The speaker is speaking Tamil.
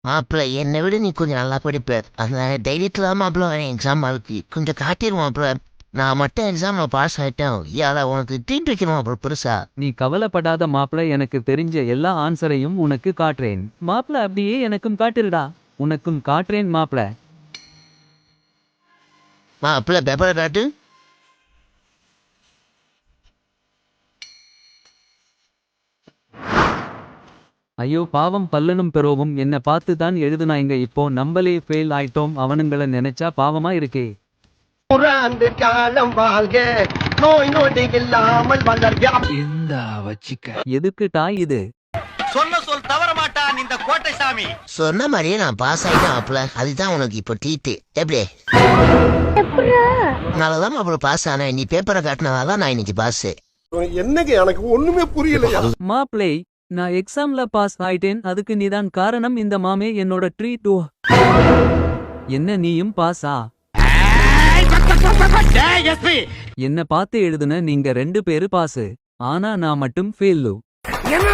மாப்பிள்ள என்னை விட நீ கொஞ்சம் நல்லா படிப்ப. அந்த தைரியத்துல தான் மாப்பிள்ள எக்ஸாம் இருக்கு. கொஞ்சம் காட்டிடுவோம் மாப்பிள்ள. நான் மட்டும் எக்ஸாம்ல பாஸ் ஆயிட்டேன். யாரா உனக்கு ட்ரீட் வைக்கணும் மாப்பிள்ள பெருசா. நீ கவலைப்படாத மாப்ள, எனக்கு தெரிஞ்ச எல்லா ஆன்சரையும் உனக்கு காட்டுறேன். மாப்ள அப்படியே எனக்கும் காட்டுடா. உனக்கும் காட்டுறேன் மாப்ள. மாப்பிள்ள பேப்பரை காட்டு. ஐயோ பாவம், பல்லனும் பெரோவும் என்ன பார்த்து தான் எழுதுனாங்க. இப்போ நம்மளே ஃபெயில் ஆயிட்டோம். அவனுங்கள நினைச்சா பாவமா இருக்கே. புறாந்து காலம் வாழ்க, நோய் நொடி இல்லாமல் வளர்க. எதுக்கு டாய் இது? சொன்ன சொல் தவற மாட்டான் இந்த கோட்டை சாமி. சொன்ன மாதிரியே நான் பாஸ் ஆயிட்டேன் மாப்பிள்ள. அதுதான் உனக்கு இப்போ ட்ரீட்டு. எப்படி நல்லதான் மாப்பிள்ள பாஸ் ஆனேன். நீ பேப்பரை காட்டினதாதான் நான் இன்னைக்கு பாஸ். என்னங்க எனக்கு ஒண்ணுமே புரியலையா? மாப்ளே, நான் எக்ஸாம்ல பாஸ் ஆயிட்டேன். அதுக்கு நீதான் காரணம். இந்த மாமே என்னோட ட்ரீட். என்ன நீயும் பாஸா? என்ன பார்த்து எழுதுன நீங்க 2 பேரு பாஸு. ஆனா நான் மட்டும் ஃபெயிலு. என்ன